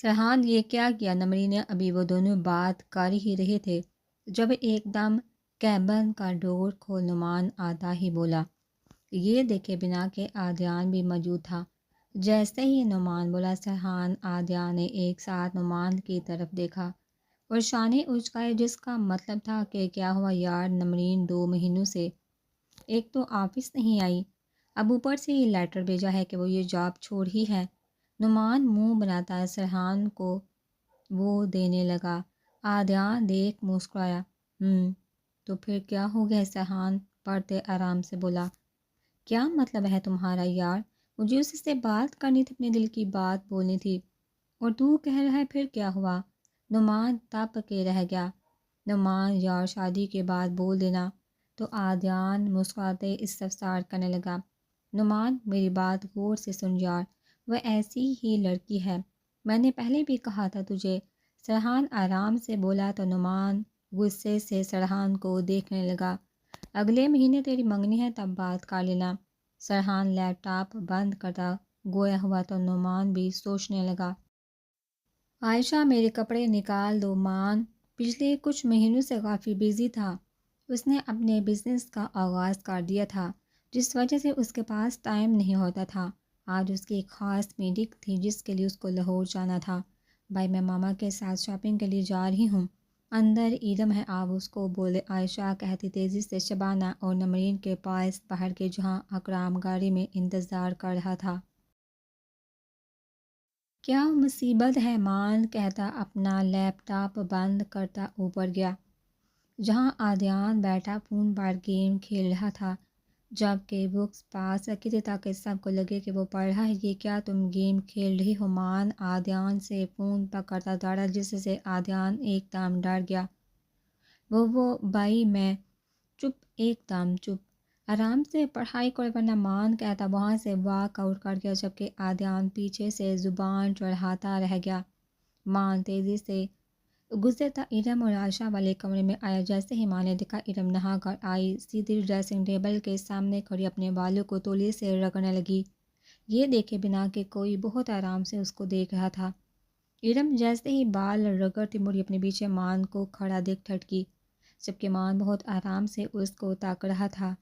سرحان یہ کیا کیا؟ نمری نے ابھی وہ دونوں بات کر ہی رہے تھے جب ایک دم کیبن کا ڈور کھول نعمان آتا ہی بولا، یہ دیکھے بنا کہ عادیان بھی موجود تھا۔ جیسے ہی نعمان بولا، سرحان عادیان نے ایک ساتھ نعمان کی طرف دیکھا اور شانے اچکائے، جس کا مطلب تھا کہ کیا ہوا یار، نمرین 2 مہینوں سے ایک تو آفس نہیں آئی، اب اوپر سے یہ لیٹر بھیجا ہے کہ وہ یہ جاب چھوڑ ہی ہے۔ نعمان منہ بناتا سرحان کو وہ دینے لگا۔ عادیان دیکھ مسکرایا۔ تو پھر کیا ہو گیا؟ سرحان پڑھتے آرام سے بولا۔ کیا مطلب ہے تمہارا یار؟ مجھے اسی سے بات کرنی تھی، اپنے دل کی بات بولنی تھی، اور تو کہہ رہا ہے پھر کیا ہوا؟ نعمان تپ کے رہ گیا۔ نعمان یار شادی کے بعد بول دینا۔ تو عادیان مسکراتے استفسار کرنے لگا۔ نعمان میری بات غور سے سن یار، وہ ایسی ہی لڑکی ہے، میں نے پہلے بھی کہا تھا تجھے۔ سرحان آرام سے بولا تو نعمان غصے سے سرحان کو دیکھنے لگا۔ اگلے مہینے تیری منگنی ہے، تب بات کر لینا۔ سرحان لیپ ٹاپ بند کرتا گویا ہوا تو نعمان بھی سوچنے لگا۔ عائشہ میرے کپڑے نکال دو۔ مان پچھلے کچھ مہینوں سے کافی بیزی تھا، اس نے اپنے بزنس کا آغاز کر دیا تھا، جس وجہ سے اس کے پاس ٹائم نہیں ہوتا تھا۔ آج اس کی ایک خاص میٹنگ تھی جس کے لیے اس کو لاہور جانا تھا۔ بھائی میں ماما کے ساتھ شاپنگ کے لیے جا رہی ہوں، اندر ایرم ہے، آپ اس کو بولے، عائشہ کہتی تیزی سے شبانہ اور نمرین کے پاس باہر کے جہاں اکرام گاڑی میں انتظار کر رہا تھا۔ کیا مصیبت ہے؟ مان کہتا اپنا لیپ ٹاپ بند کرتا اوپر گیا، جہاں عادیان بیٹھا فون پر گیم کھیل رہا تھا، جبکہ بکس پاس رکھی تھی تاکہ سب کو لگے کہ وہ پڑھ رہا ہے۔ یہ کیا تم گیم کھیل رہی ہو؟ مان عادیان سے فون پکڑتا دوڑا، جس سے عادیان ایک دم ڈر گیا۔ وہ بھائی میں چپ، ایک دم چپ، آرام سے پڑھائی کرو ورنہ، مان کہتا وہاں سے واک آؤٹ کر گیا، جبکہ عادیان پیچھے سے زبان چڑھاتا رہ گیا۔ مان تیزی سے گزرتا ارم اور عائشہ والے کمرے میں آیا۔ جیسے ہی ماں نے دیکھا ارم نہا کر آئی، سیدھی ڈریسنگ ٹیبل کے سامنے کھڑی اپنے بالوں کو تولیے سے رگڑنے لگی، یہ دیکھے بنا کہ کوئی بہت آرام سے اس کو دیکھ رہا تھا۔ ارم جیسے ہی بال رگڑتی مڑی، اپنے پیچھے مان کو کھڑا دیکھ ٹھٹکی، جبکہ مان بہت آرام سے اس کو تاک رہا تھا۔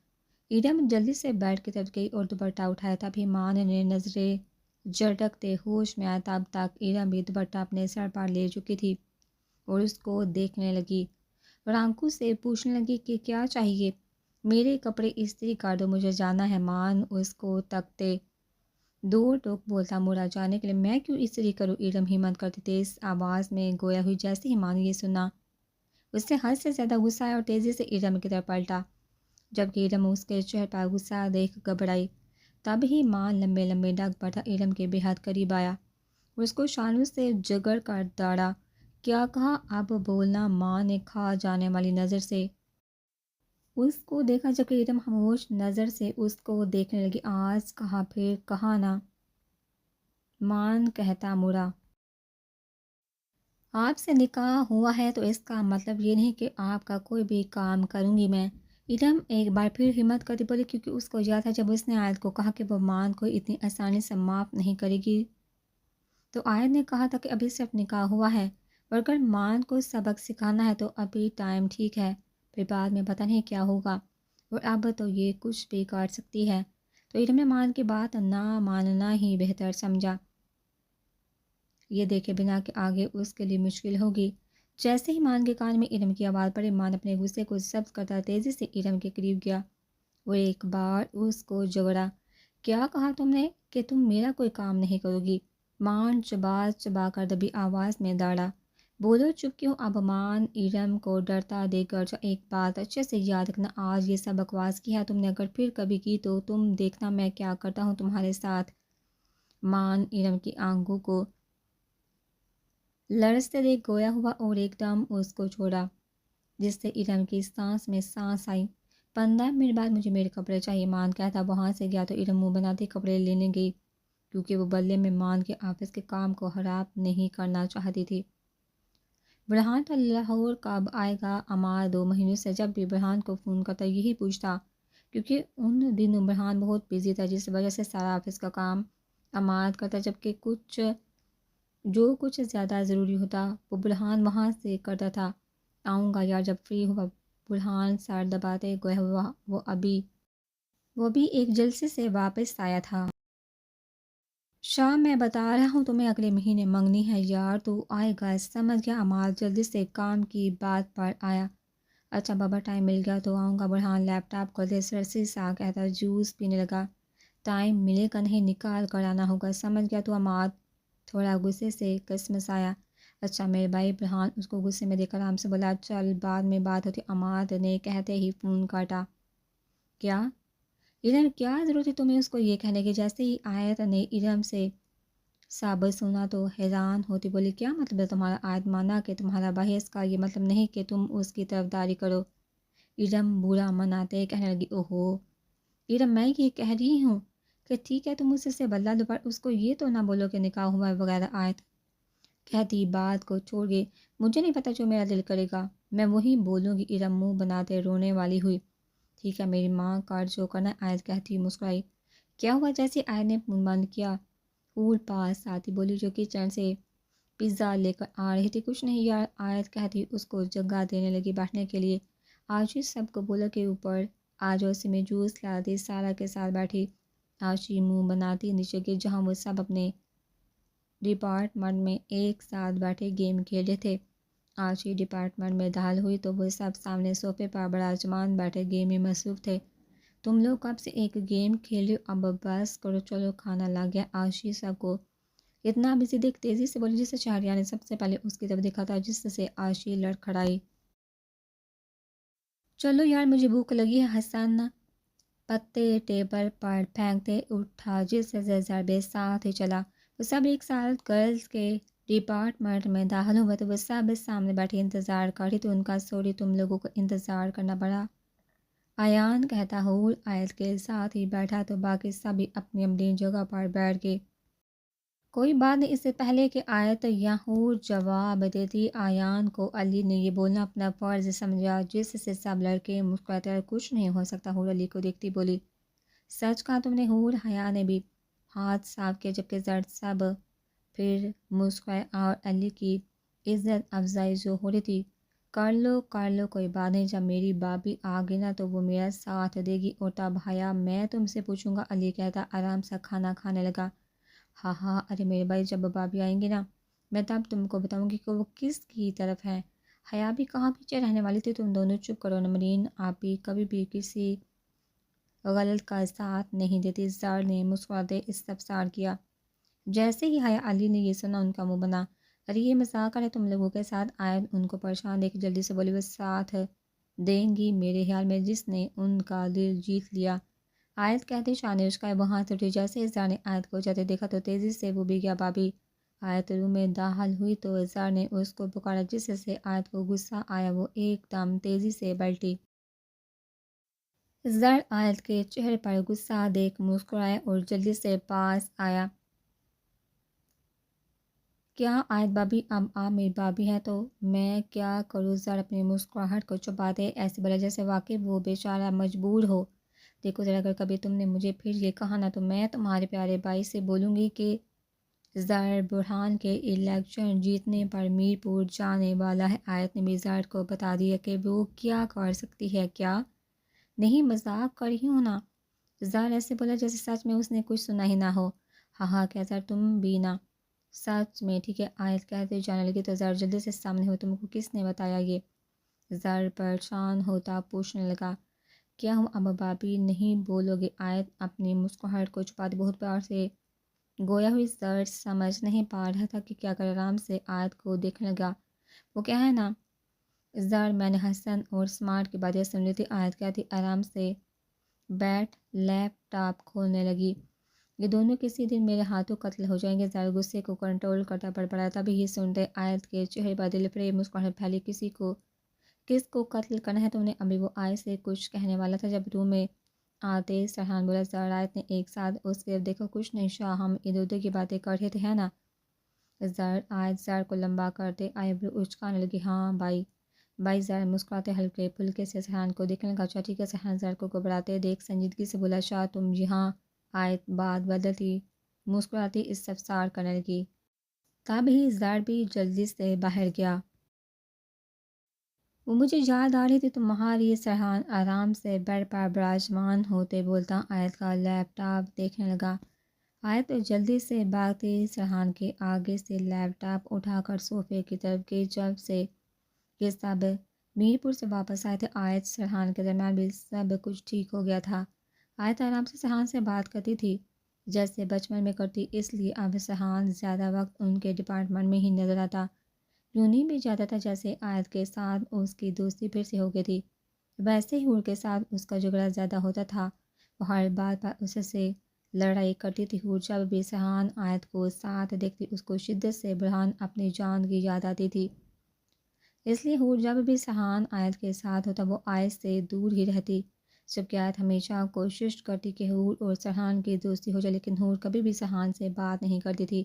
ارم جلدی سے بیڈ کی طرف گئی اور دوپٹہ اٹھایا، تبھی مان نے نظریں جھٹکتے ہوش میں آیا۔ تب تک ارم بھی دوپٹہ اپنے سر پر لے چکی تھی اور اس کو دیکھنے لگی اور آنکھوں سے پوچھنے لگی کہ کیا چاہیے؟ میرے کپڑے استری کر دو، مجھے جانا ہے۔ مان اس کو تکتے دو ٹوک بولتا مڑا جانے کے لیے۔ میں کیوں استری کروں؟ ارم ہمت کرتی تیز آواز میں گویا ہوئی۔ جیسے ہی مان یہ سنا، اس سے حد سے زیادہ غصہ آیا اور تیزی سے ارم کی طرف پلٹا، جبکہ ارم اس کے چہرے پر غصہ دیکھ گھبرائی۔ تب ہی مان لمبے لمبے ڈگ بڑھا اِرم کے بے حد قریب آیا اور اس کو شانوں سے جگڑ کر داڑا۔ کیا کہا؟ اب بولنا۔ ماں نے کھا جانے والی نظر سے اس کو دیکھا، جبکہ ارم خاموش نظر سے اس کو دیکھنے لگی۔ آج کہا پھر کہا نا، مان کہتا مڑا۔ آپ سے نکاح ہوا ہے تو اس کا مطلب یہ نہیں کہ آپ کا کوئی بھی کام کروں گی میں۔ ارم ایک بار پھر ہمت کرتی بولی، کیونکہ اس کو یاد تھا جب اس نے آیت کو کہا کہ وہ مان کو اتنی آسانی سے معاف نہیں کرے گی، تو آیت نے کہا تھا کہ ابھی صرف نکاح ہوا ہے، اور اگر مان کو سبق سکھانا ہے تو ابھی ٹائم ٹھیک ہے، پھر بعد میں پتہ نہیں کیا ہوگا، اور اب تو یہ کچھ بھی کر سکتی ہے۔ تو ارم نے مان کی بات نہ ماننا ہی بہتر سمجھا، یہ دیکھے بنا کہ آگے اس کے لیے مشکل ہوگی۔ جیسے ہی مان کے کان میں ارم کی آواز پڑی، مان اپنے غصے کو ضبط کرتا تیزی سے ارم کے قریب گیا اور ایک بار اس کو جگڑا۔ کیا کہا تم نے کہ تم میرا کوئی کام نہیں کرو گی؟ مان چبا چبا کر دبی آواز میں داڑا۔ بولو چپ کیوں؟ اب مان ارم کو ڈرتا دیکھ کر، ایک بات اچھے سے یاد رکھنا، آج یہ سب بکواس کی ہے تم نے، اگر پھر کبھی کی تو تم دیکھنا میں کیا کرتا ہوں تمہارے ساتھ۔ مان ارم کی آنکھوں کو لرزتے دیکھ گویا ہوا اور ایک دم اس کو چھوڑا، جس سے ارم کی سانس میں سانس آئی۔ 15 منٹ بعد مجھے میرے کپڑے چاہیے، مان کہتا وہاں سے گیا، تو ارم منہ بناتی کپڑے لینے گئی، کیونکہ وہ بدلے میں مان کے آفس کے کام کو خراب نہیں کرنا چاہتی تھی۔ برہان تو لاہور کب آئے گا؟ عمار 2 مہینوں سے جب بھی برہان کو فون کرتا یہی پوچھتا، کیونکہ ان دنوں برہان بہت بزی تھا، جس وجہ سے سارا آفس کا کام عمار کرتا، جبکہ کچھ جو کچھ زیادہ ضروری ہوتا وہ برہان وہاں سے کرتا تھا۔ آؤں گا یار جب فری ہوا، برہان سر دباتے گویا وہ بھی ایک جلسے سے واپس آیا تھا۔ شام میں بتا رہا ہوں تمہیں اگلے مہینے منگنی ہے یار، تو آئے گا؟ سمجھ گیا عماد جلدی سے کام کی بات پر آیا۔ اچھا بابا ٹائم مل گیا تو آؤں گا۔ برہان لیپ ٹاپ کھولتے سرسی سا کہتا جوس پینے لگا۔ ٹائم ملے گا نہیں، نکال کر آنا ہوگا، سمجھ گیا تو؟ عماد تھوڑا غصے سے کسمسایا۔ اچھا میرے بھائی۔ برہان اس کو غصے میں دیکھ کر آرام سے بولا چل بعد میں بات ہوتی۔ عماد نے کہتے ہی فون کاٹا۔ کیا ارم، کیا ضرورت ہے تمہیں اس کو یہ کہنے کی؟ جیسے ہی آیت نے ارم سے سابق سنا تو حیران ہوتی بولی کیا مطلب ہے تمہارا؟ آیت مانا کہ تمہارا بھائی اس کا یہ مطلب نہیں کہ تم اس کی طرفداری کرو؟ ارم برا مناتے کہنے لگی اوہو ارم، میں یہ کہہ رہی ہوں کہ ٹھیک ہے تم اسے بدلا دو، پر اس کو یہ تو نہ بولو کہ نکاح ہوا ہے وغیرہ۔ آیت کہتی بات کو چھوڑ گئی مجھے نہیں پتہ، جو میرا دل کرے گا میں وہی بولوں گی۔ ارم منہ بناتے رونے والی ہوئی۔ ٹھیک ہے میری ماں، کر جو کرنا۔ آیت کہتی مسکرائی۔ کیا ہوا؟ جیسے آیت نے فون بند کیا پھول پاس آتی بولی جو کچن سے پیزا لے کر آ رہی تھی۔ کچھ نہیں یار، آیت کہتی اس کو جگہ دینے لگی بیٹھنے کے لیے۔ آجی سب کو بولا کہ اوپر آج اسی میں جوس لاتی، سارا کے ساتھ بیٹھی۔ آجی منہ بناتی نیچے گئی جہاں وہ سب اپنے ڈپارٹمنٹ میں ایک ساتھ بیٹھے گیم کھیل رہے تھے۔ آجی ڈپارٹمنٹ میں داخل ہوئی تو وہ سب سامنے صوفے پر براجمان بیٹھے گیم میں مصروف تھے۔ تم لوگ کب سے ایک گیم کھیل رہے ہو؟ اب بس کرو چلو کھانا لگ گیا۔ آجی سب کو اتنا بزی دیکھ تیزی سے بولی جسے شہریار نے سب سے پہلے اس کی طرف دیکھا تھا، جس سے آجی لڑکھڑائی۔ چلو یار مجھے بھوک لگی ہے۔ حسن پتے ٹیبل پر پھینکتے اٹھا جس سے ضربے ساتھ ہی چلا۔ وہ سب ایک ساتھ گرلز کے ڈپارٹمنٹ میں داخل ہوئے تو وہ سب سامنے بیٹھی انتظار کر رہی تو ان کا سوری تم لوگوں کو انتظار کرنا پڑا۔ ایان کہتا حور آیت کے ساتھ ہی بیٹھا تو باقی سبھی اپنی اپنی جگہ پر بیٹھ گئے۔ کوئی بات نہیں۔ اس سے پہلے کہ آیت یا حور جواب دیتی ایان کو علی نے یہ بولنا اپنا فرض سمجھا، جس سے سب لڑکے مسکراتے اور کچھ نہیں ہو سکتا۔ حور علی کو دیکھتی بولی سچ کہا تم نے؟ حور حیا نے بھی ہاتھ صاف کیا جبکہ زرد سب پھر مسکرائے اور علی کی عزت افزائی جو ہو رہی تھی کر لو کوئی بات نہیں، جب میری بابی آ گئی نا تو وہ میرا ساتھ دے گی، اور تب حیا میں تم سے پوچھوں گا۔ علی کہتا آرام سے کھانا کھانے لگا۔ ہاں ہاں ارے میرے بھائی، جب بابی آئیں گی نا میں تب تم کو بتاؤں گی کہ وہ کس کی طرف ہے۔ حیا بھی کہاں پیچھے رہنے والی تھی، تم دونوں چپ کرو۔ نمرین آپ بھی کبھی بھی کسی غلط کا ساتھ نہیں دیتی۔ زار نے مسکراتے استفسار کیا۔ جیسے ہی حیا علی نے یہ سنا ان کا منہ بنا۔ ارے یہ مذاق ہے تم لوگوں کے ساتھ؟ آیت ان کو پریشان دیکھ جلدی سے بولی وہ ساتھ دیں گی میرے خیال میں جس نے ان کا دل جیت لیا۔ آیت کہتے شانش کا وہ ہاتھ اٹھی۔ جیسے اظہار نے آیت کو جاتے دیکھا تو تیزی سے وہ بھی گیا بابی۔ آیت روم میں داخل ہوئی تو اظہار نے اس کو پکارا، جس سے آیت کو غصہ آیا۔ وہ ایک دم تیزی سے پلٹی۔ زر آیت کے چہرے پر غصہ دیکھ مسکرایا اور جلدی سے پاس آیا۔ کیا آیت بابی اب آپ میری بابی ہے تو میں کیا کروں؟ زر اپنی مسکراہٹ کو چھپاتے ایسے بولا جیسے واقعی وہ بیچارہ مجبور ہو۔ دیکھو ذرا، اگر کبھی تم نے مجھے پھر یہ کہا نا تو میں تمہارے پیارے بھائی سے بولوں گی کہ زر برہان کے الیکشن جیتنے پر میر پور جانے والا ہے۔ آیت نے بھی زر کو بتا دیا کہ وہ کیا کر سکتی ہے۔ کیا نہیں مذاق کر رہی ہوں نا؟ زر ایسے بولا جیسے سچ میں اس نے کچھ سنا ہی نہ ہو۔ ہاں ہاں کیا زر تم بھی نا سچ میں؟ ٹھیک ہے آیت کہتے جانے لگی تو زر جلدی سے سامنے ہوئے۔ تم کو کس نے بتایا یہ؟ زر پریشان ہوتا پوچھنے لگا۔ کیا ہم اب بابی نہیں بولو گے؟ آیت اپنی مسکراہٹ کو چھپاتے بہت پیار سے گویا ہوئی زر سمجھ نہیں پا رہا تھا کہ کیا کر، آرام سے آیت کو دیکھنے لگا۔ وہ کیا ہے نا زر، میں نے حسن اور سمارٹ کی باتیں سن لی تھی۔ آیت کہتی آرام سے بیٹھ لیپ ٹاپ کھولنے لگی۔ یہ دونوں کسی دن میرے ہاتھوں قتل ہو جائیں گے۔ زر غصے کو کنٹرول کرتا بڑبڑایا۔ تبھی یہ سنتے آیت کے چہرے پر دل فریب مسکراہٹ پھیلی۔ کس کو قتل کرنا ہے تم نے؟ ابھی وہ آیت سے کچھ کہنے والا تھا جب روم میں آتے سرحان بولا۔ زر آیت نے ایک ساتھ اس کے دیکھا۔ کچھ نہیں شاہ، ہم ادھر ادھر کی باتیں کر رہے تھے ہے نا؟ زر آیت زر کو لمبا کرتے آئیبرو اچکانے لگی۔ ہاں بائی زر مسکراتے ہلکے پھلکے سے سرحان کو دیکھنے لگا۔ اچھا ٹھیک ہے۔ سرحان زر کو گھبراتے دیکھ سنجیدگی سے بولا شاہ تم یہاں؟ آیت بات بدلتی مسکراتی استفسار کرنے لگی۔ تب ہی زر بھی جلدی سے باہر گیا۔ وہ مجھے یاد آ رہی تھی تمہاری سرحان آرام سے بیڈ پر براجمان ہوتے بولتا آیت کا لیپ ٹاپ دیکھنے لگا۔ آیت تو جلدی سے بھاگتی سرحان کے آگے سے لیپ ٹاپ اٹھا کر صوفے کی طرف گئی۔ جب سے یہ سب میرپور سے واپس آئے تھے آیت سرحان کے درمیان بھی سب کچھ ٹھیک ہو گیا تھا۔ آیت آرام سے سرحان سے بات کرتی تھی جیسے بچپن میں کرتی، اس لیے اب سرحان زیادہ وقت ان کے ڈپارٹمنٹ میں ہی نظر آتا۔ یوں نہیں بھی جاتا تھا جیسے آیت کے ساتھ اس کی دوستی پھر سے ہو گئی تھی، ویسے ہی حور کے ساتھ اس کا جھگڑا زیادہ ہوتا تھا۔ وہ ہر بات پر اس سے لڑائی کرتی تھی۔ حور جب بھی سرحان آیت کو ساتھ دیکھتی اس کو شدت سے برہان اپنی جان کی یاد آتی تھی، اس لیے حور جب بھی سرحان آیت کے ساتھ ہوتا وہ آیت سے دور ہی رہتی، جبکہ آیت ہمیشہ کوشش کرتی کہ حور اور سرحان کی دوستی ہو جائے، لیکن حور کبھی بھی سرحان سے بات نہیں کرتی تھی۔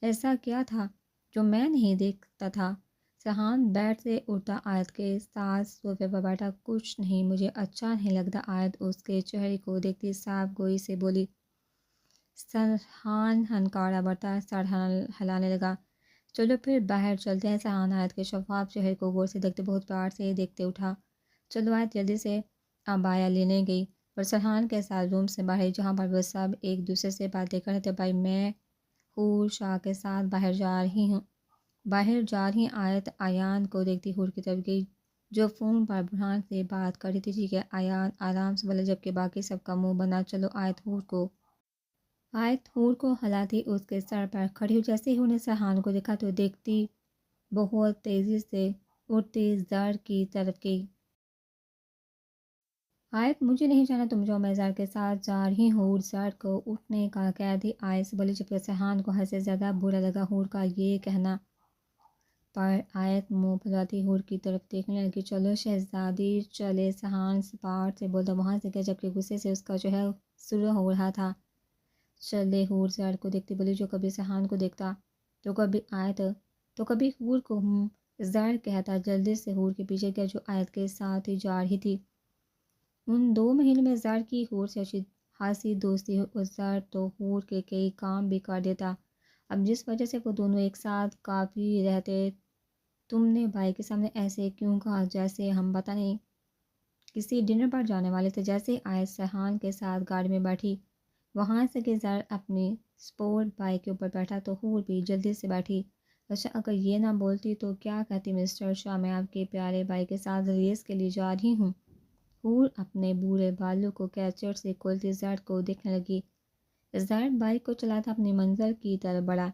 ایسا کیا تھا جو میں نہیں دیکھتا تھا؟ سرحان بیڈ سے اٹھتا آیت کے ساتھ صوفے پر بیٹھا۔ کچھ نہیں، مجھے اچھا نہیں لگتا۔ آیت اس کے چہرے کو دیکھتی صاف گوئی سے بولی۔ سرحان ہنکارا بڑھتا سر ہلانے لگا۔ چلو پھر باہر چلتے ہیں۔ سرحان آیت کے شفاف چہرے کو غور سے دیکھتے بہت پیار سے دیکھتے اٹھا۔ چلو آیت جلدی سے عبایا لینے گئی اور سرحان کے ساتھ روم سے باہر، جہاں پر وہ سب ایک دوسرے سے باتیں کر رہے تھے۔ بھائی میں حور شاہ کے ساتھ باہر جا رہی آیت ایان کو دیکھتی حور کی طرف گئی جو فون پر برہان سے بات کر رہی تھی۔ ٹھیک ہے، ایان آرام سے بولا، جبکہ باقی سب کا منہ بنا۔ چلو آیت حور کو ہلاتی اس کے سر پر کھڑی ہوئی۔ جیسے ہی حور نے سرحان کو دیکھا تو دیکھتی بہت تیزی سے اٹھتی زر کی طرف گئی۔ آیت مجھے نہیں جانا، تم جو، میں زر کے ساتھ جا رہی ہوں۔ حور زر کو اٹھنے کا کہہ دی آیت سے بولی، جبکہ سرحان کو حد سے زیادہ برا لگا حور کا یہ کہنا۔ پر آیت منہ پھلاتی حور کی طرف دیکھنے لگی۔ چلو شہزادی چلے، سرحان سپاٹ سے بولتا وہاں سے گیا، جبکہ غصے سے اس کا چہرہ سرخ ہو رہا تھا۔ چلے، حور زر کو دیکھتی بولی، جو کبھی سرحان کو دیکھتا تو کبھی آیت تو کبھی حور کو زر کہتا۔ جلدی سے حور کے پیچھے گیا جو آیت کے ساتھ ہی جا رہی تھی۔ ان 2 مہینوں میں زر کی حور سے اچھی خاصی دوستی ہوئی اور زر تو حور کے کئی کام بھی کر دیتا۔ اب جس وجہ سے وہ دونوں ایک ساتھ کافی رہتے، تم نے بھائی کے سامنے ایسے کیوں کہا جیسے ہم پتہ نہیں کسی ڈنر پر جانے والے تھے؟ جیسے آیت سرحان کے ساتھ گاڑی میں بیٹھی وہاں سے کہ زر اپنی سپورٹ بائک کے اوپر بیٹھا تو حور بھی جلدی سے بیٹھی۔ اچھا اگر یہ نہ بولتی تو کیا کہتی؟ مسٹر شاہ، میں آپ کے پیارے بھائی کے ساتھ ریس کے لیے جا رہی ہوں۔ حور اپنے بورے بالوں کو کیچڑ سے کھولتی زر کو دیکھنے لگی۔ زر بائک کو چلاتا اپنی منزل کی طرف بڑھا۔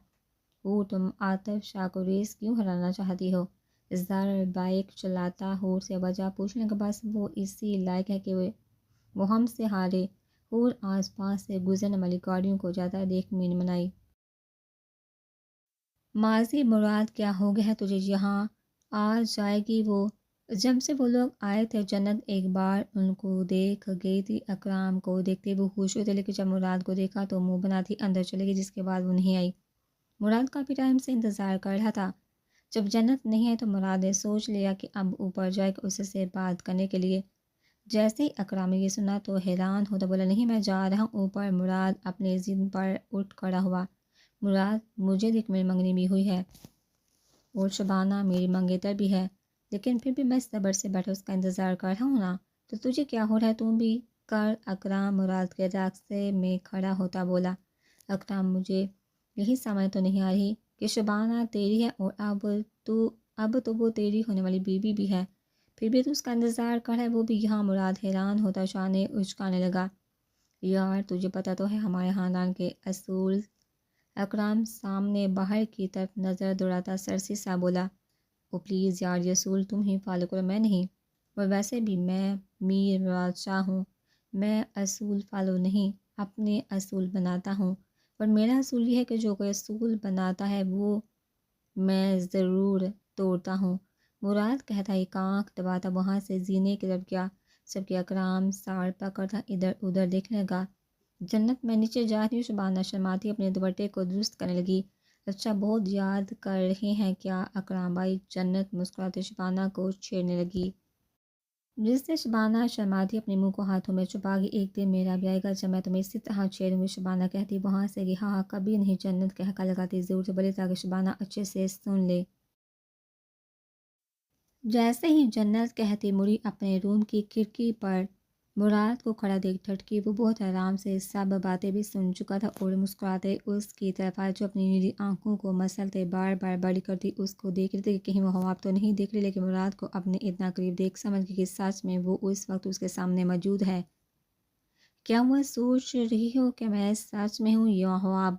حور، تم عاطف شاہ کو ریس کیوں ہرانا چاہتی ہو؟ زر بائک چلاتا حور سے وجہ پوچھنے کے بعد وہ اسی لائق ہے کہ وہ ہم سے ہارے۔ حور آس پاس سے گزرنے والی گاڑیوں کو جاتا دیکھ مین منائی۔ ماضی مراد کیا ہو گیا ہے تجھے؟ یہاں آ جائے گی وہ۔ جب سے وہ لوگ آئے تھے جنت ایک بار ان کو دیکھ گئی تھی۔ اکرام کو دیکھتے وہ خوش ہوئے تھے، لیکن جب مراد کو دیکھا تو منہ بناتی اندر چلے گئی، جس کے بعد وہ نہیں آئی۔ مراد کافی ٹائم سے انتظار کر رہا تھا۔ جب جنت نہیں آئی تو مراد نے سوچ لیا کہ اب اوپر جائے گا اس سے بات کرنے کے لیے۔ جیسے ہی اکرام نے یہ سنا تو حیران ہوتا بولا، نہیں میں جا رہا ہوں اوپر۔ مراد اپنے ضد پر اٹھ کھڑا ہوا۔ مراد، مجھے دیکھ میری منگنی بھی ہوئی ہے اور شبانہ میری منگیتر بھی ہے، لیکن پھر بھی میں صبر سے بیٹھا اس کا انتظار کر رہا ہوں نا۔ تو تجھے کیا ہو رہا ہے؟ تم بھی کر۔ اکرام مراد کے راستے میں کھڑا ہوتا بولا۔ اکرام، مجھے یہی سمجھ تو نہیں آ رہی کہ شبانہ تیری ہے اور اب تو وہ تیری ہونے والی بیوی بھی ہے، پھر بھی تو اس کا انتظار کر رہا ہے، وہ بھی یہاں۔ مراد حیران ہوتا شانے اچکانے لگا۔ یار تجھے پتہ تو ہے ہمارے خاندان کے اصول۔ اکرام سامنے باہر کی طرف نظر دوڑاتا سرسی سا بولا، او پلیز یار، یہ اصول تم ہی فالو کرو، میں نہیں۔ اور ویسے بھی میں میر مراد شاہ ہوں، میں اصول فالو نہیں اپنے اصول بناتا ہوں، اور میرا اصول یہ ہے کہ جو کوئی اصول بناتا ہے وہ میں ضرور توڑتا ہوں۔ مراد کہتا ایک آنکھ دباتا وہاں سے زینے کی طرف گیا، جبکہ اکرام ساڑ پکڑتا ادھر ادھر دیکھنے لگا۔ جنت، میں نیچے جا رہی ہوں۔ شبانہ شرماتی اپنے دوپٹے کو درست کرنے لگی۔ اچھا بہت یاد کر رہے ہیں کیا اکرام بھائی؟ جنت مسکراتے شبانہ کو چھیڑنے لگی۔ جس سے شبانہ شرماتی اپنے منہ کو ہاتھوں میں چھپا گئی۔ ایک دن میرا بھی آئے گا جب میں تمہیں اسی طرح چھیڑوں گی، شبانہ کہتی وہاں سے گئی۔ ہاں کبھی نہیں، جنت کہکا لگاتی، ضرور سے بولے تاکہ شبانہ اچھے سے سن لے۔ جیسے ہی جنت کہتی مڑی اپنے روم کی کھڑکی پر مراد کو کھڑا دیکھ ٹھٹکی۔ وہ بہت آرام سے سب باتیں بھی سن چکا تھا اور مسکراتے اس کی طرف آیا، جو اپنی نیلی آنکھوں کو مسلتے بار بار بڑی کرتی اس کو دیکھ رہی تھی کہ کہیں وہ خواب تو نہیں دیکھ رہی، لیکن مراد کو اپنے اتنا قریب دیکھ سمجھ گئی کہ سچ میں وہ اس وقت اس کے سامنے موجود ہے۔ کیا وہ سوچ رہی ہو کہ میں سچ میں ہوں یا خواب؟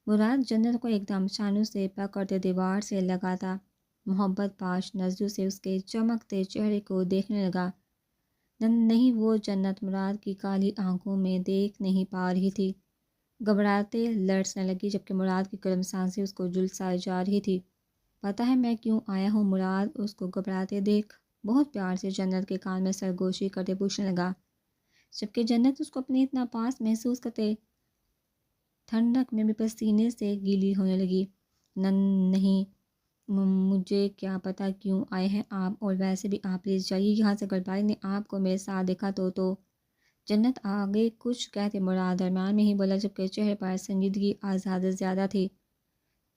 مراد جنت کو ایک دم شانوں سے پکڑتے دیوار سے لگاتا محبت پاش نظروں سے اس کے چمکتے چہرے کو دیکھنے لگا۔ نہیں، وہ جنت مراد کی کالی آنکھوں میں دیکھ نہیں پا رہی تھی۔ گھبراتے لرزنے لگی جبکہ مراد کی گرم سانسیں اس کو جھلسائے جا رہی تھی۔ پتہ ہے میں کیوں آیا ہوں؟ مراد اس کو گھبراتے دیکھ بہت پیار سے جنت کے کان میں سرگوشی کرتے پوچھنے لگا، جبکہ جنت اس کو اپنے اتنا پاس محسوس کرتے ٹھنڈک میں بھی پسینے سے گیلی ہونے لگی۔ نہیں، مجھے کیا پتہ کیوں آئے ہیں آپ، اور ویسے بھی آپ پلیز جائیے یہاں سے، اگر بھائی نے آپ کو میرے ساتھ دیکھا تو جنت آگے کچھ کہتے مراد درمیان میں ہی بولا جبکہ چہرے پر سنجیدگی آزاد زیادہ تھی۔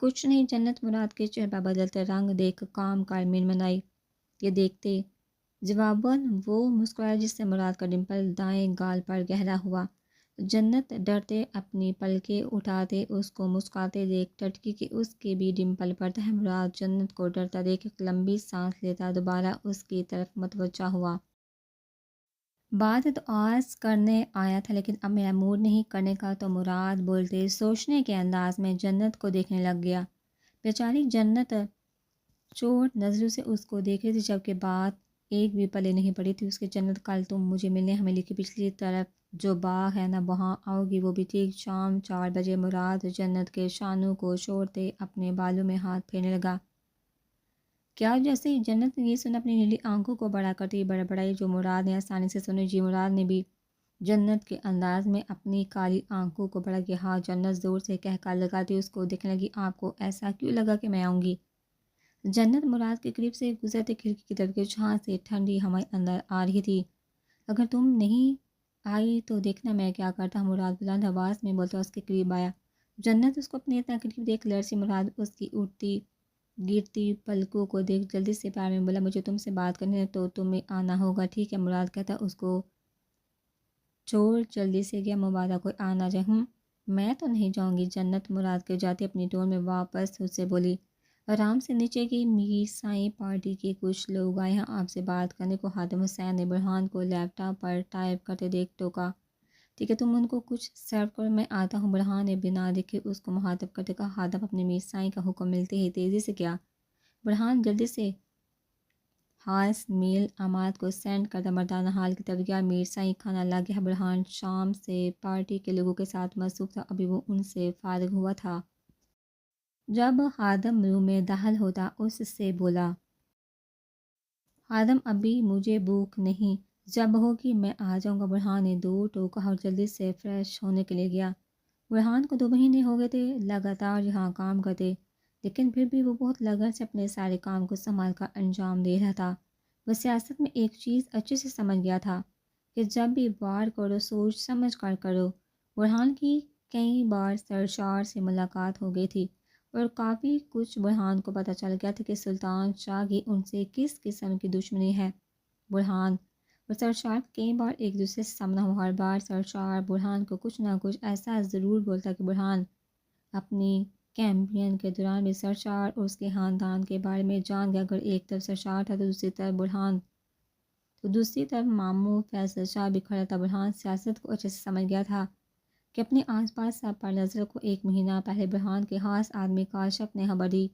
کچھ نہیں، جنت مراد کے چہرے پر بدلتے رنگ دیکھ کام کر منمنائی۔ یہ دیکھتے جواباً وہ مسکرایا جس سے مراد کا ڈمپل دائیں گال پر گہرا ہوا۔ جنت ڈرتے اپنی پلکیں اٹھاتے اس کو مسکراتے دیکھ ٹٹکی کہ اس کے بھی ڈمپل پر تھا۔ مراد جنت کو ڈرتا دیکھ ایک لمبی سانس لیتا دوبارہ اس کی طرف متوجہ ہوا۔ بات تو آج کرنے آیا تھا لیکن اب میرا موڈ نہیں کرنے کا، تو مراد بولتے سوچنے کے انداز میں جنت کو دیکھنے لگ گیا۔ بیچاری جنت چوٹ نظروں سے اس کو دیکھ رہی تھی جبکہ بات ایک بھی پلے نہیں پڑی تھی اس کی۔ جنت کل تم مجھے ملنے حویلی کی پچھلی طرف جو باغ ہے نا وہاں آؤ گی، وہ بھی ٹھیک شام 4 بجے۔ مراد جنت کے شانوں کو چھوڑتے اپنے بالوں میں ہاتھ پھیرنے لگا۔ کیا؟ جیسے ہی جنت نے یہ سنا اپنی نیلی آنکھوں کو بڑا کرتی بڑبڑائی، جو مراد نے آسانی سے سنی۔ جی، مراد نے بھی جنت کے انداز میں اپنی کالی آنکھوں کو بڑا کیا۔ ہاں، جنت زور سے کہکا لگاتی اس کو دیکھنے لگی۔ آپ کو ایسا کیوں لگا کہ میں آؤں گی؟ جنت مراد کے قریب سے گزرتے کھڑکی کی طرف گئی جہاں سے ٹھنڈی ہوائیں اندر آ رہی تھی۔ اگر تم نہیں آئی تو دیکھنا میں کیا کرتا۔ مراد بلند آواز میں بولتا اس کے قریب آیا۔ جنت اس کو اپنے اتنا قریب دیکھ لرزی۔ مراد اس کی اٹھتی گرتی پلکوں کو دیکھ جلدی سے پیار میں بولا، مجھے تم سے بات کرنی ہے تو تمہیں آنا ہوگا، ٹھیک ہے؟ مراد کہتا اس کو چھوڑ جلدی سے گیا۔ مبادہ کوئی آ نہ جائے۔ میں تو نہیں جاؤں گی، جنت مراد کے جاتی اپنی ٹون میں واپس اس سے بولی۔ آرام سے نیچے کی میر سائیں پارٹی کے کچھ لوگ آئے ہیں آپ سے بات کرنے کو۔ خادم حسین نے برہان کو لیپ ٹاپ پر ٹائپ کرتے دیکھ ٹوکا، ٹھیک ہے تم ان کو کچھ سرو کرو، میں آتا ہوں۔ برہان نے بنا دیکھے اس کو مخاطب کرتے کہا۔ خادم اپنے میر سائیں کا حکم ملتے ہی تیزی سے کیا۔ برہان جلدی سے ہاس میل آماد کو سینڈ کردہ مردانہ حال کی طرف گیا۔ میر سائیں کھانا لا گیا۔ برہان شام سے پارٹی کے لوگوں کے ساتھ مصروف تھا، ابھی وہ ان سے فارغ ہوا تھا جب خادم روم میں داخل ہوتا اس سے بولا، خادم ابھی مجھے بھوک نہیں، جب ہوگی میں آ جاؤں گا۔ برہان نے دو ٹوکا اور جلدی سے فریش ہونے کے لیے گیا۔ برہان کو 2 مہینے ہو گئے تھے لگاتار یہاں کام کرتے، لیکن پھر بھی وہ بہت لگن سے اپنے سارے کام کو سنبھال کر انجام دے رہا تھا۔ وہ سیاست میں ایک چیز اچھے سے سمجھ گیا تھا کہ جب بھی وار کرو سوچ سمجھ کر کرو۔ برہان کی کئی بار سرشار سے ملاقات ہو گئی تھی اور کافی کچھ برہان کو پتہ چل گیا تھا کہ سلطان شاہ کی ان سے کس قسم کی دشمنی ہے۔ برہان اور سرشار کئی بار ایک دوسرے سے سامنا ہوا، ہر بار سرشار برہان کو کچھ نہ کچھ ایسا ضرور بولتا کہ برہان اپنی کیمپین کے دوران بھی سرشار اور اس کے خاندان کے بارے میں جان گیا۔ اگر ایک طرف سرشار تھا تو دوسری طرف برہان، تو دوسری طرف ماموں فیصل شاہ بھی کھڑا تھا۔ برہان سیاست کو اچھے سے سمجھ گیا تھا کہ اپنے آس پاس سب پر نظر کو۔ 1 مہینہ پہلے برہان کے خاص آدمی کاشف نے خبر دی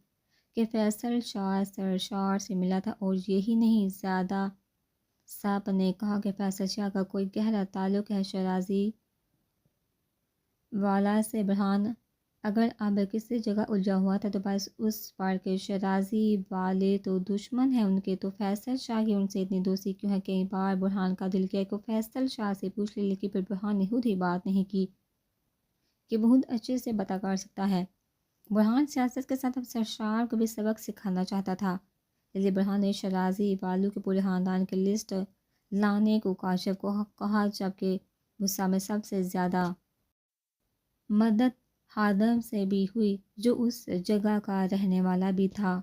کہ فیصل شاہ سرشار سے ملا تھا، اور یہی نہیں زیادہ سب نے کہا کہ فیصل شاہ کا کوئی گہرا تعلق ہے شیرازی والا سے۔ برہان اگر اب کسی جگہ الجھا ہوا تھا تو بس اس پر کہ شیرازی والے تو دشمن ہیں ان کے، تو فیصل شاہ کی ان سے اتنی دوستی کیوں ہے؟ کئی بار برہان کا دل کیا کہ فیصل شاہ سے پوچھ لی، لیکن پھر برہان نے خود ہی بات نہیں کی کہ بہت اچھے سے پتہ کر سکتا ہے۔ برہان سیاست کے ساتھ اب سرشار کو بھی سبق سکھانا چاہتا تھا، اس لیے برہان نے شیرازی والوں کے پورے خاندان کی لسٹ لانے کو کاشف کو کہا، جبکہ غصہ میں سب سے زیادہ مدد خادم سے بھی ہوئی جو اس جگہ کا رہنے والا بھی تھا۔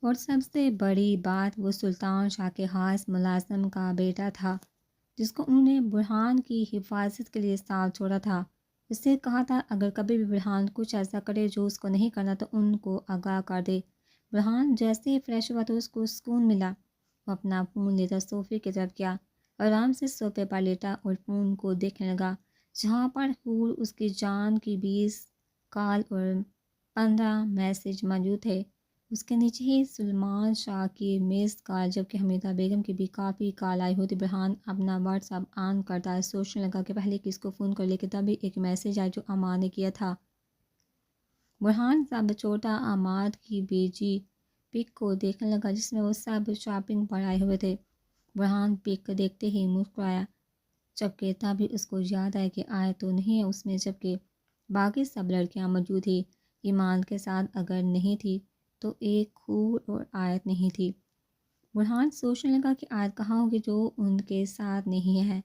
اور سب سے بڑی بات، وہ سلطان شاہ کے خاص ملازم کا بیٹا تھا جس کو انہوں نے برہان کی حفاظت کے لیے ساتھ چھوڑا تھا۔ اس سے کہا تھا اگر کبھی بھی برہان کچھ ایسا کرے جو اس کو نہیں کرنا تو ان کو آگاہ کر دے۔ برہان جیسے ہی فریش ہوا تو اس کو سکون ملا۔ وہ اپنا فون لے کر صوفے کی طرف گیا، آرام سے صوفے پر لیٹا اور فون کو دیکھنے لگا، جہاں پر حور اس کی جان کی 20 کال اور 15 میسج موجود تھے۔ اس کے نیچے ہی سلمان شاہ کی مس کال، جبکہ حمیدہ بیگم کی بھی کافی کال آئی ہوتی۔ برہان اپنا واٹس ایپ آن کرتا ہے، سوچنے لگا کہ پہلے کس کو فون کر، لیکن تبھی ایک میسج آیا جو امان نے کیا تھا۔ برہان سب چھوٹا عماد کی بیجی پک کو دیکھنے لگا جس میں وہ سب شاپنگ پر آئے ہوئے تھے۔ برہان پک دیکھتے ہی مسکرایا، جبکہ تبھی اس کو یاد آیا کہ آئے تو نہیں ہے اس میں، جبکہ باقی سب لڑکیاں موجود تھی۔ ایمان کے ساتھ اگر نہیں تھی تو ایک حور اور آیت نہیں تھی۔ برہان سوچنے لگا کہ آیت کہاں ہوگی جو ان کے ساتھ نہیں ہے۔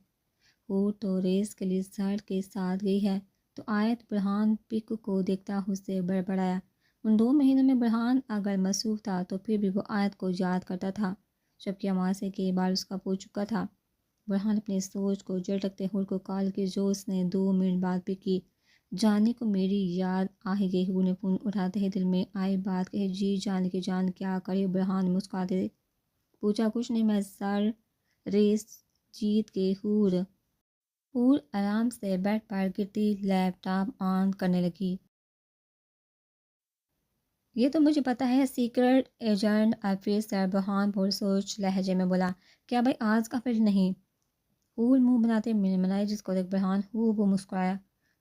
حور تو ریس کے لیے سر کے ساتھ گئی ہے تو آیت۔ برہان پک کو دیکھتا اس سے بڑبڑایا۔ ان 2 مہینوں میں برہان اگر مصروف تھا تو پھر بھی وہ آیت کو یاد کرتا تھا، جبکہ اماسے کے بار اس کا پوچھ چکا تھا۔ برہان اپنی سوچ کو جڑ رکھتے حور کو کال کی جو اس نے 2 منٹ بعد پک کی۔ جانی کو میری یاد آ ہی گئی، حور نے فون اٹھاتے ہی دل میں آئی بات کہی۔ جی جان کی جان کیا کرے؟ برہان مسکراتے پوچھا۔ کچھ نہیں، میں سر ریس جیت گئی حور۔ حور آرام سے بیڈ پر گرتی لیپ ٹاپ آن کرنے لگی۔ یہ تو مجھے پتا ہے، سیکرٹ ایجنٹ آفیسر، برہان پرسوچ لہجے میں بولا۔ کیا بھائی آج کا پھر نہیں؟ حور منہ بناتے منائے، جس کو دیکھ برہان خوب مسکرایا۔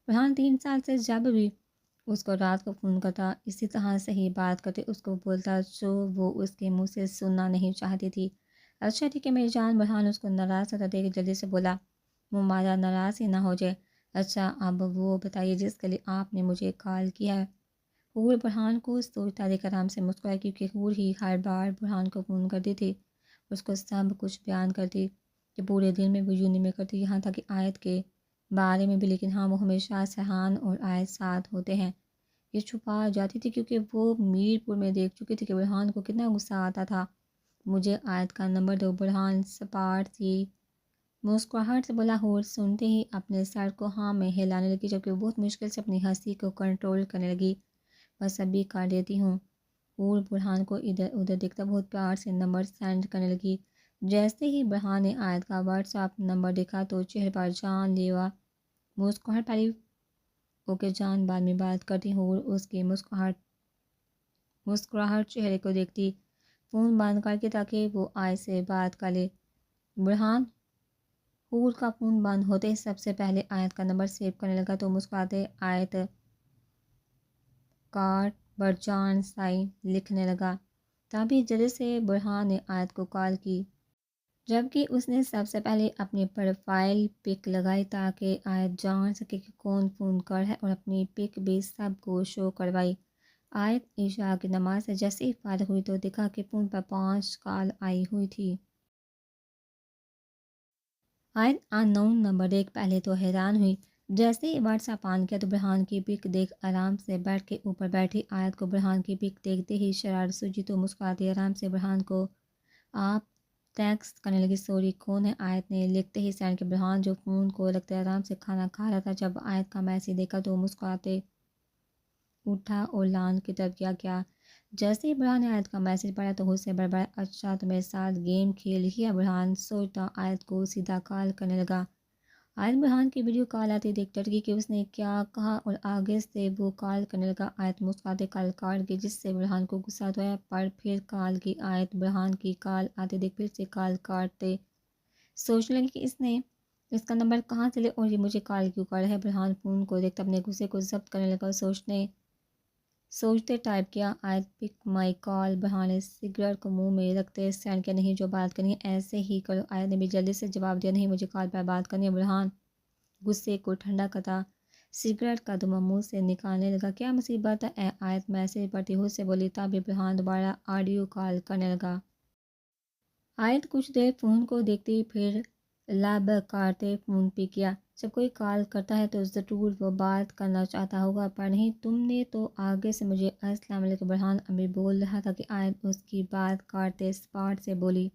برہان 3 سال سے جب بھی اس کو رات کو فون کرتا اسی طرح سے ہی بات کرتے، اس کو بولتا جو وہ اس کے منہ سے سننا نہیں چاہتی تھی۔ اچھا ٹھیک ہے میری جان۔ برہان اس کو ناراض ہوتا دیکھ جلدی سے بولا، ممالا ناراض ہی نہ ہو جائے۔ اچھا اب وہ بتائیے جس کے لیے آپ نے مجھے کال کیا ہے۔ حور برہان کو سوچتا دیکھ آرام سے مسکرائی، کیونکہ حور ہی ہر بار برہان کو فون کرتی تھی، اس کو سب کچھ بیان کرتی کہ پورے دن میں وہ یونی میں کرتی، یہاں تک کہ آیت کے بارے میں بھی، لیکن ہاں وہ ہمیشہ سہان اور آیت ساتھ ہوتے ہیں یہ چھپا جاتی تھی، کیونکہ وہ میر پور میں دیکھ چکی تھی کہ برہان کو کتنا غصہ آتا تھا۔ مجھے آیت کا نمبر دو، برہان سپاٹ سی مسکراہٹ سے بولا۔ حور سنتے ہی اپنے سر کو ہاں میں ہلانے لگی، جبکہ وہ بہت مشکل سے اپنی ہنسی کو کنٹرول کرنے لگی۔ بس ابھی کر دیتی ہوں۔ حور برہان کو ادھر ادھر دیکھتا بہت پیار سے نمبر سینڈ کرنے لگی۔ جیسے ہی برہان نے آیت کا واٹس ایپ نمبر دیکھا تو چہرے پر جان لیوا مسکراہٹ پڑی۔ اوکے جان، بعد میں بات کرتی ہوں۔ حور اس کی مسکراہٹ چہرے کو دیکھتی فون بند کر کے تاکہ وہ آیت سے بات کر لے۔ برہان حور کا فون بند ہوتے ہی سب سے پہلے آیت کا نمبر سیو کرنے لگا تو مسکراتے آیت کارڈ برجان سائی لکھنے لگا۔ تبھی جلدی سے برہان نے آیت کو کال کی، جبکہ اس نے سب سے پہلے اپنی پروفائل پک لگائی تاکہ آیت جان سکے کہ کون فون کر ہے، اور اپنی پک بھی سب کو شو کروائی۔ آیت عشاء کی نماز سے جیسے ہی فارغ ہوئی تو دیکھا کہ فون پر 5 کال آئی ہوئی تھی۔ آیت ان نون نمبر ایک پہلے تو حیران ہوئی، جیسے ہی واٹس ایپ آن کیا تو برہان کی پک دیکھ آرام سے بیڈ کے اوپر بیٹھی آیت کو برہان کی پک دیکھتے ہی شرارت سوجی تو مسکراتی آرام سے برہان کو آپ ٹیکسٹ کرنے لگی۔ سوری کون ہے؟ آیت نے لکھتے ہی سینڈ کیا۔ برہان جو فون کو رکھتے آرام سے کھانا کھا رہا تھا، جب آیت کا میسیج دیکھا تو مسکراتے اٹھا اور لان کی طرف گیا۔ جیسے ہی برہان نے آیت کا میسیج پڑھا تو اس سے بڑبڑا، اچھا تو میرے ساتھ گیم کھیل ہی ہے؟ برہان سوچتا آیت کو سیدھا کال کرنے لگا۔ آیت برہان کی ویڈیو کال آتی دیکھ ڈر گئی کہ اس نے کیا کہا، اور آگے سے وہ کال کرنے لگا۔ آیت مسکراتے کال کاٹ گئی، جس سے برہان کو غصہ تو آیا، پر پھر کال کی۔ آیت برہان کی کال آتے دیکھ پھر سے کال کاٹتے سوچنے لگی کہ اس نے اس کا نمبر کہاں سے لے اور یہ مجھے کال کیوں کر رہا ہے۔ برہان فون کو دیکھتا اپنے غصے کو ضبط کرنے لگا اور سوچتے ٹائپ کیا، آیت پک مائی کال۔ برہان نے سگریٹ کو منہ میں رکھتے سینڈ کیا، نہیں جو بات کرنی ہے ایسے ہی کرو۔ آیت نے بھی جلدی سے جواب دیا، نہیں مجھے کال پر بات کرنی ہے۔ برہان غصے کو ٹھنڈا کرتا سگریٹ کا دھواں منہ سے نکالنے لگا۔ کیا مصیبت ہے؟ آیت میسیج پڑھتی ہوئے سے بولی۔ تبھی برہان دوبارہ آڈیو کال کرنے لگا۔ آیت کچھ دیر فون کو دیکھتی پھر لب کاٹتے فون پہ کیا۔ جب کوئی کال کرتا ہے تو ضرور وہ بات کرنا چاہتا ہوگا، پر نہیں، تم نے تو آگے سے مجھے السلام علیکم برہان ابھی بول رہا تھا کہ آیت اس کی بات کاٹتے سپاٹ سے بولی۔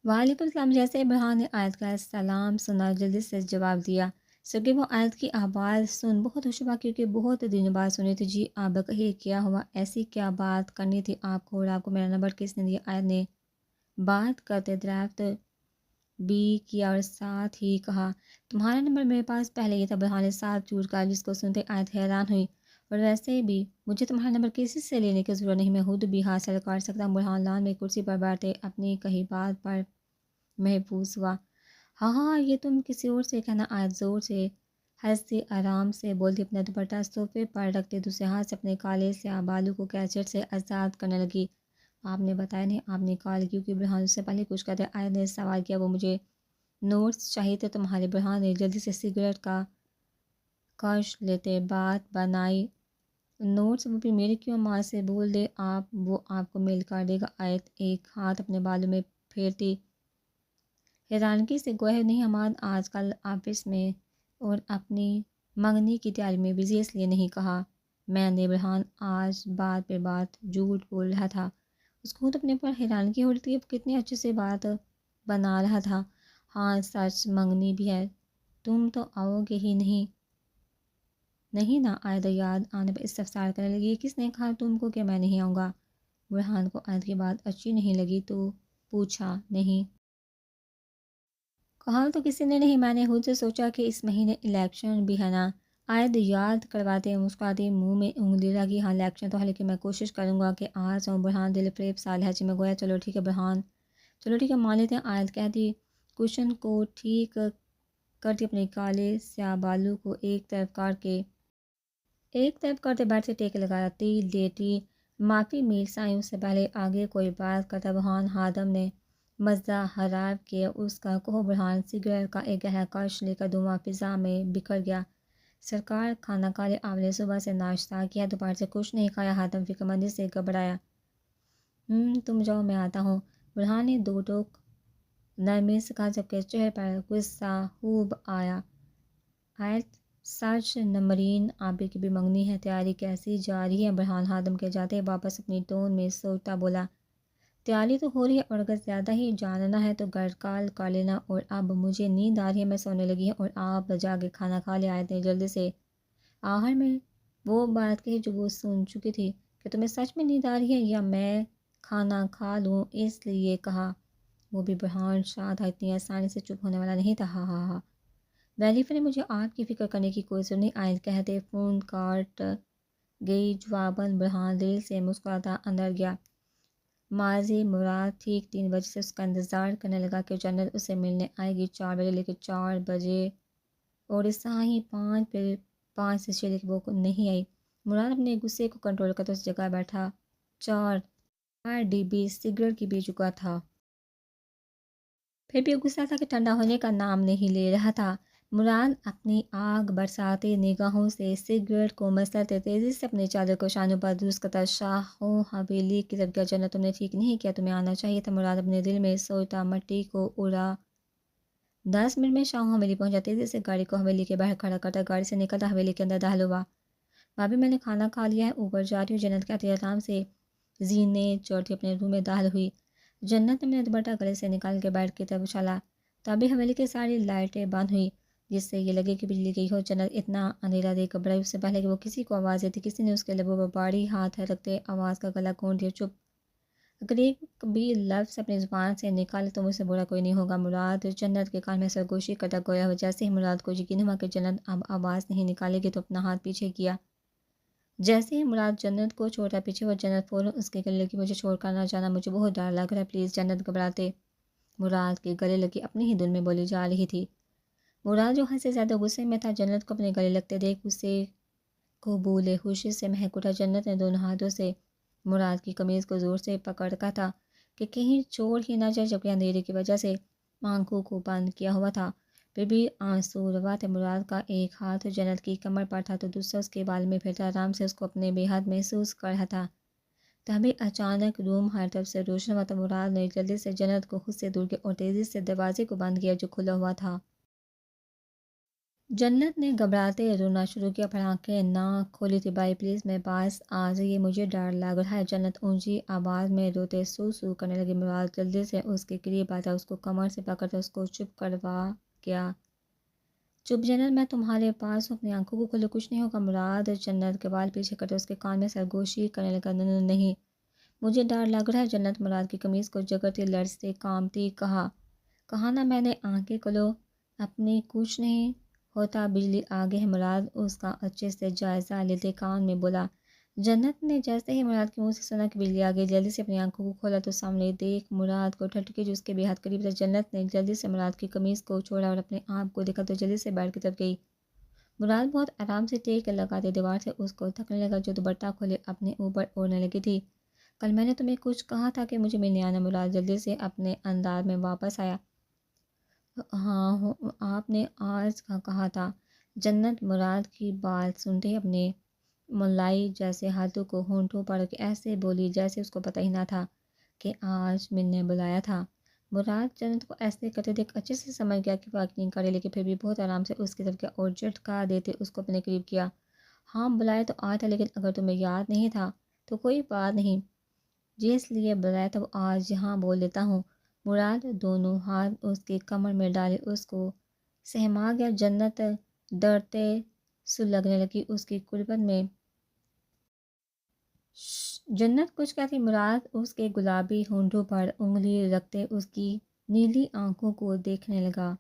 وعلیکم السلام۔ جیسے برہان نے آیت کا سلام سنا جلدی سے جواب دیا، سگے وہ آیت کی آواز سن بہت خوش ہوا کیونکہ بہت دنوں بعد سنی تھی۔ جی آپ کہیے کیا ہوا، ایسی کیا بات کرنی تھی آپ کو، اور آپ کو میرا نمبر کس نے دیا؟ آیت نے بات کرتے درخت بھی کیا اور ساتھ ہی کہا تمہارا نمبر میرے پاس پہلے ہی تھا۔ برہان نے ساتھ چور کا جس کو سنتے آیت حیران ہوئی، اور ویسے بھی مجھے تمہارا نمبر کسی سے لینے کی ضرورت نہیں، میں خود بھی حاصل کر سکتا ہوں۔ برہان لان میں کرسی پر بیٹھے اپنی کہی بات پر محفوظ ہوا۔ ہاں ہاں، یہ تم کسی اور سے کہنا۔ آیت زور سے ہنستی آرام سے بولتی اپنا دوپٹہ صوفے پر رکھتے دوسرے ہاتھ سے اپنے کالے سیاہ بالوں کو کیچٹ سے آزاد کرنے لگی۔ آپ نے بتایا نہیں آپ نے کال کیوں کی؟ برہان سے پہلے کچھ کہتے آیت نے سوال کیا۔ وہ مجھے نوٹس چاہیے تھے تمہارے۔ برہان نے جلدی سے سگریٹ کا کش لیتے بات بنائی۔ نوٹس؟ وہ بھی میرے کیوں؟ ماں سے بول دے وہ آپ کو میل کر دے گا۔ آیت ایک ہاتھ اپنے بالوں میں پھیرتی حیرانگی سے گویا نہیں، حماد آج کل آفس میں اور اپنی منگنی کی تیاری میں بزی، اس لیے نہیں کہا میں نے۔ برہان آج بات پہ بات جھوٹ بول رہا تھا، اس کو خود اپنے پر حیرانگی ہو رہی تھی۔ اب کتنے اچھے سے بات بنا رہا تھا۔ ہاں سچ، منگنی بھی ہے، تم تو آؤ گے ہی نہیں؟ نہیں نا؟ آیت یاد آنے پر استفسار کرنے لگی، کس نے کہا تم کو کہ میں نہیں آؤں گا؟ برہان کو آیت کی بات اچھی نہیں لگی تو پوچھا، نہیں کہا تو کسی نے نہیں، میں نے خود سے سوچا کہ اس مہینے الیکشن بھی ہے نا۔ آیت یاد کرواتے مسکراتی منہ میں انگلی لگی، ہاں الیکشن تو ہے لیکن میں کوشش کروں گا کہ آ جاؤں۔ برہان دل فریب سا لہجے میں گویا چلو ٹھیک ہے برہان، چلو ٹھیک ہے مان لیتے ہیں۔ آیت کہتی کوشن کو ٹھیک کرتی اپنے کالے سیاہ بالوں کو ایک طرف کرتے بیٹھ سے ٹیک لگاتی لیٹی معافی میرسائیں اس سے پہلے آگے کوئی بات کرتا۔ برہان ہادم نے مزہ حراب کیا اس کا کوہ۔ برہان سگریٹ کا ایک گہرا کش لے کر دھواں فضا میں بکھر گیا۔ سرکار کھانا کھا لے، آپ نے صبح سے ناشتہ کیا، دوپہر سے کچھ نہیں کھایا؟ ہادم فکر مندی سے گھبرایا۔ تم جاؤ میں آتا ہوں۔ برہان نے دو ٹوک نرمی سے کہا جبکہ چہرے پر غصہ خوب آیا۔ آیت سچ نمرین آبی کی بھی منگنی ہے، تیاری کیسی جا رہی ہے؟ برہان ہادم کے جاتے واپس اپنی ٹون میں سوچتا بولا، تیاری تو ہو رہی ہے، اور اگر زیادہ ہی جاننا ہے تو گھر کال کر لینا، اور اب مجھے نیند آ رہی ہے، میں سونے لگی ہوں، اور آپ جا کے کھانا کھا لے۔ آیت نے جلدی سے آخر میں وہ بات کہی جو وہ سن چکی تھی، کہ تمہیں سچ میں نیند آ رہی ہے یا میں کھانا کھا لوں اس لیے کہا؟ وہ بھی برہان شاد تھا، اتنی آسانی سے چپ ہونے والا نہیں تھا۔ ہاں ہاں ہاں، ویلیفر نے مجھے آپ کی فکر کرنے کی کوئی ضرورت نہیں۔ آیت کہتے فون کاٹ گئی۔ جواباً برہان دل سے مسکراتا اندر گیا۔ ماضی مراد ٹھیک 3 بجے سے اس کا انتظار کرنے لگا کہ جنت اسے ملنے آئے گی 4 بجے، لیکن 4 بجے اور عیسیٰ ہی 5، پھر 5 سے 6، لیکن وہ نہیں آئی۔ مراد اپنے غصے کو کنٹرول کرتے اس جگہ بیٹھا 4 ڈبی سگریٹ کی پی چکا تھا، پھر بھی غصہ تھا کہ ٹھنڈا ہونے کا نام نہیں لے رہا تھا۔ مراد اپنی آگ برساتی نگاہوں سے سگریٹ کو مسلتے تیزی سے اپنے چادر کو شانوں پر درست کرتا شاہوں حویلی کی طرف گیا۔ جنت تم نے ٹھیک نہیں کیا، تمہیں آنا چاہیے تھا۔ مراد اپنے دل میں سوچتا مٹی کو اڑا۔ 10 منٹ میں شاہوں حویلی پہنچا، تیزی سے گاڑی کو حویلی کے باہر کھڑا کرتا گاڑی سے نکلتا حویلی کے اندر داخل ہوا۔ بھابھی میں نے کھانا کھا لیا ہے، اوپر جا رہی ہوں، جنت کہتی آرام سے زینے چوڑتی اپنے روم میں داخل ہوئی۔ جنت نے اپنا دوپٹہ گلے سے نکال کے بیڈ کی طرف اچھالا، تبھی حویلی کی ساری لائٹیں بند ہوئی جس سے یہ لگے کہ بجلی گئی ہو۔ جنت اتنا اندھیرا دیکھ گھبرائی، اس سے پہلے کہ وہ کسی کو آواز دیتی کسی نے اس کے لبوں پر بھاری ہاتھ رکھتے آواز کا گلا کھول دیا، چپ! اگر ایک بھی لفظ اپنی زبان سے نکالے تو مجھ سے برا کوئی نہیں ہوگا۔ مراد جنت کے کان میں سرگوشی کرتا گویا ہو۔ جیسے ہی مراد کو یقین ہوا کہ جنت اب آواز نہیں نکالے گی تو اپنا ہاتھ پیچھے کیا۔ جیسے ہی مراد جنت کو چھوڑتا پیچھے ہوا، جنت فوراً اس کے گلے لگی، مجھے چھوڑ کر نہ جانا، مجھے بہت ڈر لگ رہا ہے، پلیز۔ جنت گھبراتے مراد کے گلے لگی اپنی ہی دل میں بولی جا رہی تھی۔ مراد جو حد سے زیادہ غصے میں تھا، جنت کو اپنے گلے لگتے دیکھ اسے کو بولے خوشی سے مہک اٹھا۔ جنت نے دونوں ہاتھوں سے مراد کی قمیض کو زور سے پکڑ رکھا تھا کہ کہیں چھوڑ ہی نہ جائے، جبکہ اندھیرے کی وجہ سے آنکھوں کو بند کیا ہوا تھا، پھر بھی آنسو روا تھے۔ مراد کا ایک ہاتھ جنت کی کمر پر تھا تو دوسرا اس کے بال میں پھرتا آرام سے اس کو اپنے بے حد محسوس کر رہا تھا۔ تبھی اچانک روم ہر طرف سے روشن ہوا تو مراد نے جلدی سے جنت کو خود سے دور کیا اور تیزی سے دروازے کو بند کیا جو کھلا ہوا تھا۔ جنت نے گھبراتے رونا شروع کیا پر آنکھیں نہ کھولی تھی۔ بھائی پلیز میرے پاس آ جائیے، مجھے ڈر لگ رہا ہے۔ جنت اونچی آواز میں روتے سو سو کرنے لگی۔ مراد جلدی سے اس کے قریب آتا، اس کو کمر سے پکڑتا، اس کو چپ کروا گیا۔ چپ جنت، میں تمہارے پاس ہوں، اپنی آنکھوں کو کھولو، کچھ نہیں ہوگا۔ مراد جنت کے بال پیچھے کرتے اس کے کان میں سرگوشی کرنے لگا۔ نہیں، مجھے ڈر لگ رہا ہے۔ جنت مراد کی قمیض کو جگرتی، لرزتی، کانپتی کہا نا میں نے، آنکھیں کھولو اپنی، کچھ نہیں ہوتا، بجلی آگے ہے۔ مراد اس کا اچھے سے جائزہ لیتے کان میں بولا۔ جنت نے جیسے ہی مراد کے منہ سے سنا کہ بجلی آگے، جلدی سے اپنی آنکھوں کو کھولا تو سامنے دیکھ مراد کو ٹھٹکی جو اس کے بے حد قریب تھا۔ جنت نے جلدی سے مراد کی قمیض کو چھوڑا اور اپنے آپ کو دیکھا تو جلدی سے بیڈ کی طرف گئی۔ مراد بہت آرام سے ٹیک لگاتے دیوار سے اس کو تھکنے لگا جو دوپٹہ کھولے اپنے اوپر اوڑھنے لگی تھی۔ کل میں نے تمہیں کچھ کہا تھا کہ مجھے ملنے آنا۔ مراد جلدی سے اپنے انداز میں واپس آیا۔ ہاں آپ نے آج کا کہا تھا۔ جنت مراد کی بات سنتے ہی اپنے ملائی جیسے ہاتھوں کو ہونٹوں پر ایسے بولی جیسے اس کو پتہ ہی نہ تھا کہ آج ملنے بلایا تھا۔ مراد جنت کو ایسے کرتے دیکھ اچھے سے سمجھ گیا کہ وہ یقین کرے، لیکن پھر بھی بہت آرام سے اس کی طرف کیا اور جھٹکا دیتے اس کو اپنے قریب کیا۔ ہاں بلایا تو آیا تھا، لیکن اگر تمہیں یاد نہیں تھا تو کوئی بات نہیں، جس لیے بلایا تھا وہ آج یہاں بول دیتا ہوں۔ مراد دونوں ہاتھ اس کی کمر میں ڈالے اس کو سہما گیا۔ جنت ڈرتے سو لگنے لگی اس کی قربت میں۔ جنت کچھ کہتی، مراد اس کے گلابی ہونٹوں پر انگلی رکھتے اس کی نیلی آنکھوں کو دیکھنے لگا۔